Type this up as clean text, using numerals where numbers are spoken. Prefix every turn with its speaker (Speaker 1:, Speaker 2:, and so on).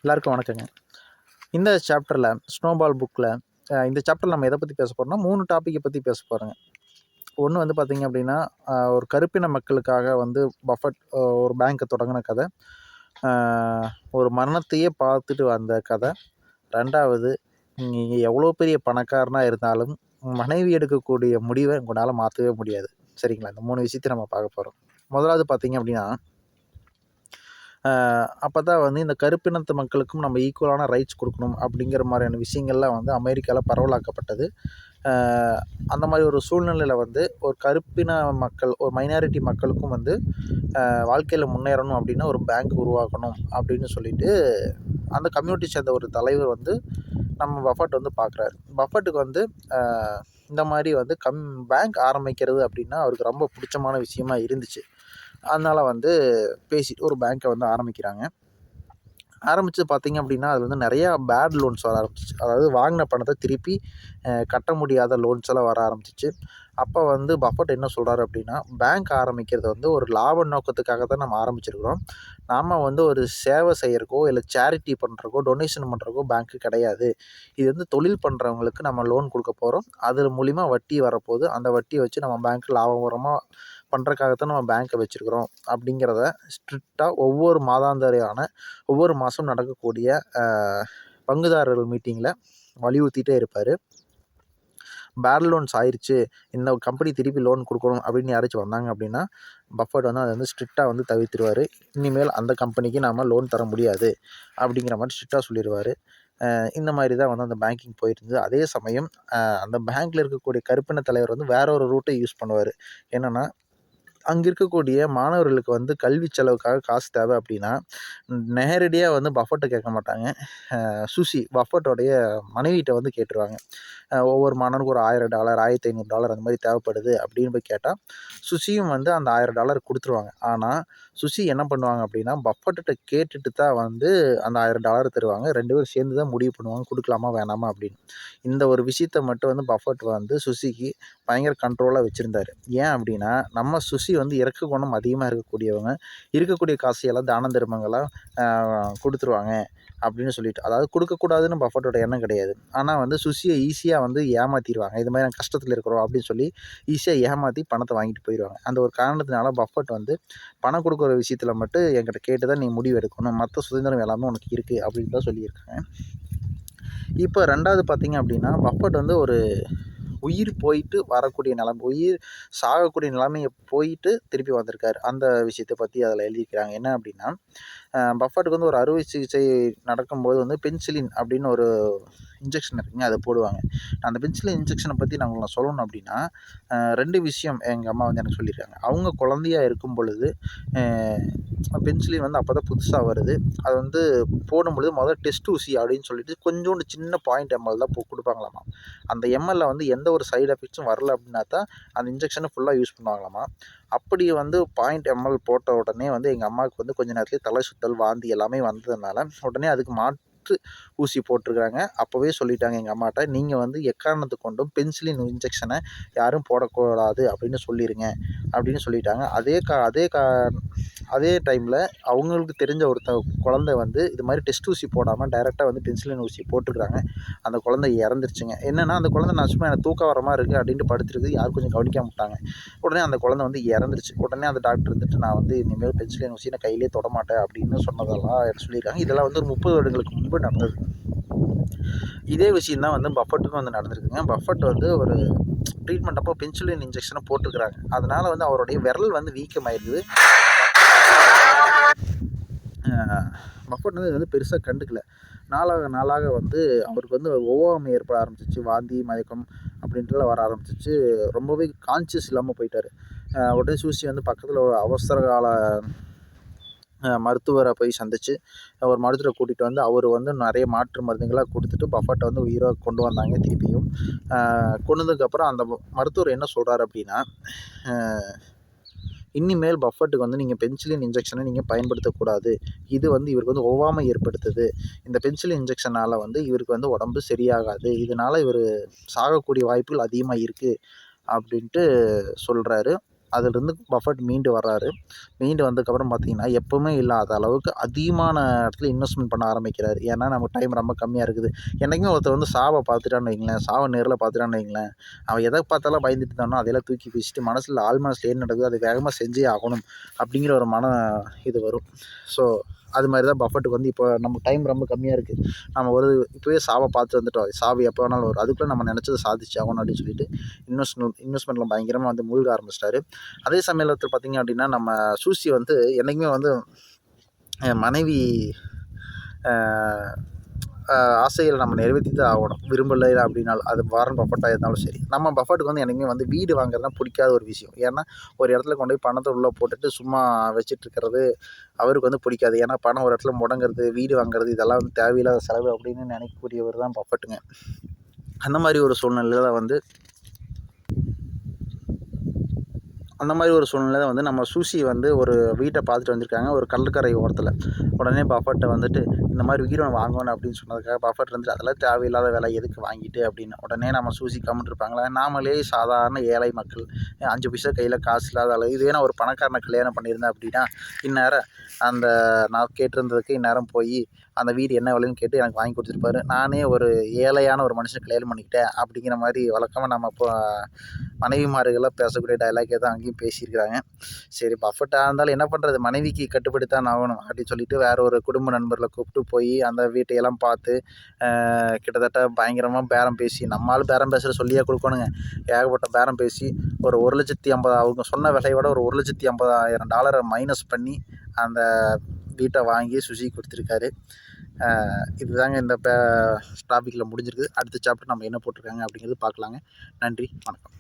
Speaker 1: எல்லாருக்கும் வணக்கங்க. இந்த சாப்டரில் ஸ்னோபால் புக்கில் இந்த சாப்டரில் நம்ம எதை பற்றி பேச போகிறோம்னா 3 டாப்பிக்கை பற்றி பேச போகிறோங்க. ஒன்று வந்து பார்த்திங்க அப்படின்னா, ஒரு கருப்பின மக்களுக்காக வந்து பஃபட் ஒரு பேங்க்கை தொடங்கின கதை, ஒரு மரணத்தையே பார்த்துட்டு வந்த கதை. 2வது, நீங்கள் எவ்வளோ பெரிய பணக்காரனாக இருந்தாலும் மனைவி எடுக்கக்கூடிய முடிவை உங்களால் மாற்றவே முடியாது. சரிங்களா? இந்த 3 விஷயத்தை நம்ம பார்க்க போகிறோம். முதலாவது பார்த்திங்க அப்படின்னா, அப்போ தான் வந்து இந்த கருப்பினத்து மக்களுக்கும் நம்ம ஈக்குவலான ரைட்ஸ் கொடுக்கணும் அப்படிங்கிற மாதிரியான விஷயங்கள்லாம் வந்து அமெரிக்காவில் பரவலாக்கப்பட்டது. அந்த மாதிரி ஒரு சூழ்நிலையில் வந்து ஒரு கருப்பின மக்கள், ஒரு மைனாரிட்டி மக்களுக்கும் வந்து வாழ்க்கையில் முன்னேறணும் அப்படின்னா ஒரு பேங்க் உருவாக்கணும் அப்படின்னு சொல்லிட்டு அந்த கம்யூனிட்டி சேர்ந்த ஒரு தலைவர் வந்து நம்ம பஃபட் வந்து பார்க்குறாரு. பஃபட்டுக்கு வந்து இந்த மாதிரி வந்து பேங்க் ஆரம்பிக்கிறது அப்படின்னா அவருக்கு ரொம்ப பிடிச்சமான விஷயமா இருந்துச்சு. அதனால் வந்து பேசிட்டு ஒரு பேங்க்கை வந்து ஆரம்பிக்கிறாங்க. ஆரம்பித்து பார்த்திங்க அப்படின்னா அது வந்து நிறையா பேட் லோன்ஸ் வர ஆரம்பிச்சிச்சு. அதாவது வாங்கின பணத்தை திருப்பி கட்ட முடியாத லோன்ஸ் எல்லாம் வர ஆரம்பிச்சிச்சு. அப்போ வந்து பஃபட் என்ன சொல்கிறாரு அப்படின்னா, பேங்க் ஆரம்பிக்கிறது வந்து ஒரு லாப நோக்கத்துக்காக தான் நம்ம ஆரம்பிச்சிருக்கிறோம். நாம் வந்து ஒரு சேவை செய்கிறக்கோ இல்லை சேரிட்டி பண்ணுறக்கோ டொனேஷன் பண்ணுறக்கோ பேங்க்கு கிடையாது. இது வந்து தொழில் பண்ணுறவங்களுக்கு நம்ம லோன் கொடுக்க போகிறோம். அது மூலிமா வட்டி வரப்போகுது. அந்த வட்டியை வச்சு நம்ம பேங்க் லாபகரமாக பண்ணுறக்காகத்தான் நம்ம பேங்க்கை வச்சுருக்கிறோம் அப்படிங்கிறத ஸ்ட்ரிக்டாக ஒவ்வொரு மாதம் நடக்கக்கூடிய பங்குதாரர்கள் மீட்டிங்கில் வலியுறுத்திட்டே இருப்பார். பேட் லோன்ஸ் ஆயிடுச்சு, இந்த கம்பெனி திருப்பி லோன் கொடுக்கணும் அப்படின்னு யாராச்சும் வந்தாங்க அப்படின்னா பஃபட் வந்து அதை வந்து ஸ்ட்ரிக்டாக வந்து தவிர்த்துருவார். இனிமேல் அந்த கம்பெனிக்கு நாம் லோன் தர முடியாது அப்படிங்கிற மாதிரி ஸ்ட்ரிக்டாக சொல்லிடுவார். இந்த மாதிரி தான் வந்து அந்த பேங்கிங் போயிருந்தது. அதே சமயம் அந்த பேங்க்கில் இருக்கக்கூடிய கருப்பின தலைவர் வந்து வேற ஒரு ரூட்டை யூஸ் பண்ணுவார். என்னென்னா, அங்கே இருக்கக்கூடிய மாணவர்களுக்கு வந்து கல்வி செலவுக்காக காசு தேவை அப்படின்னா நேரடியாக வந்து பஃபட்டை கேட்க மாட்டாங்க. சுசி பஃபட்டோடைய மனைவிட்ட வந்து கேட்டுருவாங்க. ஒவ்வொரு மாணவனுக்கும் ஒரு $1000 $1500 அந்த மாதிரி தேவைப்படுது அப்படின்னு போய் கேட்டால் சுசியும் வந்து அந்த $1000 கொடுத்துருவாங்க. ஆனால் சுசி என்ன பண்ணுவாங்க அப்படின்னா பஃபட்ட கேட்டுட்டு தான் வந்து அந்த $1000 தருவாங்க. 2 பேரும் சேர்ந்து தான் முடிவு பண்ணுவாங்க கொடுக்கலாமா வேணாமா அப்படின்னு. இந்த ஒரு விஷயத்தை மட்டும் வந்து பஃபட் வந்து சுசிக்கு பயங்கர கண்ட்ரோலாக வச்சுருந்தார். ஏன் அப்படின்னா, நம்ம சுசி வந்து இறக்க குணம் அதிகமாக இருக்கக்கூடியவங்க, இருக்கக்கூடிய காசையெல்லாம் தான தர்மங்களாக கொடுத்துருவாங்க அப்படின்னு சொல்லிட்டு, அதாவது கொடுக்கக்கூடாதுன்னு பஃபட்டோட எண்ணம் கிடையாது. ஆனால் வந்து சுசியை ஈஸியாக வந்து ஏமாற்றிடுவாங்க. இது மாதிரி நாங்கள் கஷ்டத்தில் இருக்கிறோம் அப்படின்னு சொல்லி ஈஸியாக ஏமாற்றி பணத்தை வாங்கிட்டு போயிடுவாங்க. அந்த ஒரு காரணத்தினால பஃபட் வந்து பணம் கொடுக்குற விஷயத்தில் மட்டும் என்கிட்ட கேட்டு தான் நீ முடிவு எடுக்கணும், மற்ற சுதந்திரம் எல்லாமே உனக்கு இருக்குது அப்படின்னு தான் சொல்லியிருக்காங்க. இப்போ 2வது பார்த்திங்க அப்படின்னா, பஃபட் வந்து ஒரு உயிர் போயிட்டு வரக்கூடிய உயிர் சாகக்கூடிய நிலைமையை போயிட்டு திருப்பி வந்திருக்காரு. அந்த விஷயத்தை பற்றி அதில் எழுதியிருக்கிறாங்க. என்ன அப்படின்னா, பஃபட்டுக்கு வந்து ஒரு அறுவை சிகிச்சை நடக்கும்போது வந்து பென்சிலின் அப்படின்னு ஒரு இன்ஜெக்ஷன் இருக்குங்க, அதை போடுவாங்க. அந்த பென்சிலின் இன்ஜெக்ஷனை பற்றி நான் சொல்லணும் அப்படின்னா 2 விஷயம் எங்கள் அம்மா வந்து எனக்கு சொல்லியிருக்காங்க. அவங்க குழந்தையா இருக்கும் பொழுது பென்சிலின் வந்து அப்போ தான் புதுசாக வருது. அது வந்து போடும்பொழுது முதல் டெஸ்ட் ஊசி அப்படின்னு சொல்லிட்டு கொஞ்சோண்டு சின்ன .ml தான் கொடுப்பாங்களாமா. அந்த எம்எல்ல வந்து எந்த ஒரு சைடு எஃபெக்ட்ஸும் வரல அப்படின்னா தான் அந்த இன்ஜெக்ஷனை ஃபுல்லாக யூஸ் பண்ணுவாங்களாமா. அப்படி வந்து .ml போட்ட உடனே வந்து எங்கள் அம்மாவுக்கு வந்து கொஞ்ச நேரத்துலேயே தலை சுத்தல், வாந்தி எல்லாமே வந்ததுனால உடனே அதுக்கு ஊசி போட்டிருக்காங்க. அப்போவே சொல்லிட்டாங்க எங்கள் அம்மாட்ட, நீங்கள் வந்து எக்காரணத்தை கொண்டும் பென்சிலின் இன்ஜெக்ஷனை யாரும் போடக்கூடாது அப்படின்னு சொல்லிடுங்க அப்படின்னு சொல்லிட்டாங்க. அதே டைமில் அவங்களுக்கு தெரிஞ்ச குழந்தை வந்து இது மாதிரி டெஸ்ட் ஊசி போடாமல் டைரெக்டாக வந்து பென்சிலின் ஊசி போட்டிருக்காங்க. அந்த குழந்தை இறந்துருச்சுங்க. என்னென்னா, அந்த குழந்தை நான் சும்மா எனக்கு தூக்கம் வர மாதிரி இருக்குது அப்படின்ட்டு படுத்துருக்கு. யாரும் கொஞ்சம் கவனிக்காம விட்டாங்க. உடனே அந்த குழந்தை வந்து இறந்துருச்சு. உடனே அந்த டாக்டர் இருந்துட்டு, நான் வந்து இனிமேல் பென்சிலின் ஊசி நான் கையிலே தொடமாட்டேன் அப்படின்னு சொன்னதெல்லாம் சொல்லியிருக்காங்க. இதெல்லாம் வந்து ஒரு 30 வருடங்களுக்கு முன்பு நடந்தது. இதே விஷயம் தான் வந்து பஃபட்டுக்கும் வந்து நடந்திருக்குங்க. பஃபட் வந்து ஒரு ட்ரீட்மெண்ட் அப்போ பென்சிலின் இன்ஜெக்ஷனை போட்டிருக்கிறாங்க. அதனால் வந்து அவருடைய விரல் வந்து வீக்கமாயிருக்குது. பஃபட் வந்து இது வந்து பெருசாக கண்டுக்கல. நாளாக வந்து அவருக்கு வந்து ஒவ்வாமை ஏற்பட ஆரம்பிச்சிச்சு. வாந்தி, மயக்கம் அப்படின்ட்டுலாம் வர ஆரம்பிச்சிச்சு. ரொம்பவே கான்ஷியஸ் இல்லாமல் போயிட்டார். உடனே சூசி வந்து பக்கத்தில் ஒரு அவசர கால மருத்துவரை போய் சந்தித்து ஒரு மருத்துவரை கூட்டிகிட்டு வந்து அவர் வந்து நிறைய மாற்று மருந்துகளாக கொடுத்துட்டு பஃபட்டை வந்து உயிராக கொண்டு வந்தாங்க. திருப்பியும் கொண்டு வந்ததுக்கப்புறம் அந்த மருத்துவர் என்ன சொல்கிறார் அப்படின்னா, இனிமேல் பஃபட்டுக்கு வந்து நீங்கள் பென்சிலின் இன்ஜெக்ஷனை நீங்கள் பயன்படுத்தக்கூடாது. இது வந்து இவருக்கு வந்து ஒவ்வாமை ஏற்படுத்துது. இந்த பென்சிலின் இன்ஜெக்ஷனால் வந்து இவருக்கு வந்து உடம்பு சரியாகாது. இதனால் இவர் சாகக்கூடிய வாய்ப்புகள் அதிகமாக இருக்குது அப்படின்ட்டு சொல்கிறாரு. அதிலிருந்து பஃபெட் மீண்டு வர்றாரு. மீண்டு வந்ததுக்கப்புறம் பார்த்தீங்கன்னா, எப்பவுமே இல்லாத அளவுக்கு அதிகமான இடத்துல இன்வெஸ்ட்மெண்ட் பண்ண ஆரம்பிக்கிறாரு. ஏன்னா, நமக்கு டைம் ரொம்ப கம்மியா இருக்குது. என்னைக்குமே ஒருத்தன் வந்து சாவ பார்த்துட்டான்னு வைங்களேன், சாவ நேர்ல பார்த்துட்டான்னு வைங்களேன், அவன் எத பார்த்தாலும் பயந்துட்டு இருந்தானோ, அதையெல்லாம் தூக்கி வீசிட்டு ஆழ் மனசுல என்ன நடக்குதோ அதை வேகமா செஞ்சே ஆகணும் அப்படிங்கிற ஒரு இது வரும். ஸோ, அது மாரி தான் பஃபெட்டுக்கு வந்து இப்போ நம்ம டைம் ரொம்ப கம்மியா இருக்கு. நம்ம இப்பவே சாவ பார்த்து வந்துட்டோம். சாவு எப்போ வேணாலும் வரும். அதுக்குள்ள நம்ம நெனச்சத சாதிச்சாகணும் அப்படின்னு சொல்லிட்டு இன்வெஸ்ட்மெண்ட்ல பயங்கரமா வந்து மூழ்க ஆரம்பிச்சிட்டாரு. அதே சமயத்துல பார்த்தீங்க அப்படின்னா, நம்ம சூசி வந்து என்னைக்குமே வந்து மனைவி அ ஆசைகள நம்ம நிறைவேத்தி தான் ஆகணும். விரும்பலை அப்படின்னாலும், அது வாரன் பஃபெட்டா இருந்தாலும் சரி. நம்ம பஃபெட்டுக்கு வந்து என்னைக்குமே வந்து வீடு வாங்குறதுனா பிடிக்காத ஒரு விஷயம். ஏன்னா, ஒரு இடத்துல கொண்டு போய் பணத்த உள்ள போட்டுட்டு சும்மா வச்சுட்டு இருக்கிறது அவருக்கு வந்து பிடிக்காது. ஏன்னா, பணம் ஒரு இடத்துல முடங்குறது, வீடு வாங்குறது இதெல்லாம் வந்து தேவையில்லாத செலவு அப்படின்னு நினைக்கக்கூடியவர் தான் பஃபெட்டுங்க. அந்த மாரி ஒரு சூழ்நிலையில வந்து அந்த மாதிரி ஒரு சூழ்நிலை வந்து நம்ம சூசி வந்து ஒரு வீட்டை பார்த்துட்டு வந்திருக்காங்க ஒரு கடற்கரை ஓரத்தில். உடனே பஃபெட்டை வந்துட்டு இந்த மாதிரி வீடு வாங்கணும் அப்படின்னு சொன்னதுக்காக பஃபெட் இருந்துட்டு அதெல்லாம் தேவையில்லாத வேலை எதுக்கு வாங்கிட்டு அப்படின்னு உடனே நம்ம சூசி கம்மிட்டு இருப்பாங்களா. நாமளே சாதாரண ஏழை மக்கள் 5 பைசா கையில் காசு இல்லாத அளவு இதுவே நான் ஒரு பணக்காரனை கல்யாணம் பண்ணியிருந்தேன் அப்படின்னா இந்நேரம் அந்த நான் கேட்டிருந்ததுக்கு இந்நேரம் போய் அந்த வீடு என்ன விலைன்னு கேட்டு எனக்கு வாங்கி கொடுத்துருப்பாரு. நானே ஒரு ஏழையான ஒரு மனுஷனை கல்யாணம் பண்ணிக்கிட்டேன் அப்படிங்கிற மாதிரி வழக்கமாக நம்ம இப்போ மனைவிமார்கள்லாம் பேசக்கூடிய டயலாக்கே தான் அங்கேயும் பேசியிருக்கிறாங்க. சரி பஃபெட்டா இருந்தாலும் என்ன பண்ணுறது, மனைவிக்கு கட்டுப்படித்தான் ஆகணும் அப்படின்னு சொல்லிட்டு வேற ஒரு குடும்ப நண்பர்களை கூப்பிட்டு போய் அந்த வீட்டையெல்லாம் பார்த்து கிட்டத்தட்ட பயங்கரமாக பேரம் பேசி நம்மளால் பேரம் பேசுகிற சொல்லியே கொடுக்கணுங்க. ஏகப்பட்ட பேரம் பேசி ஒரு 1,50,000 அவங்க சொன்ன விலையை விட ஒரு $1,50,000 மைனஸ் பண்ணி அந்த வீட்டை வாங்கி சுசி கொடுத்துருக்காரு. இதுதாங்க இந்த டாப்பிக்கில் முடிஞ்சிருக்குது. அடுத்த சாப்டர் நம்ம என்ன போட்டிருக்காங்க அப்படிங்கிறது பார்க்கலாங்க. நன்றி, வணக்கம்.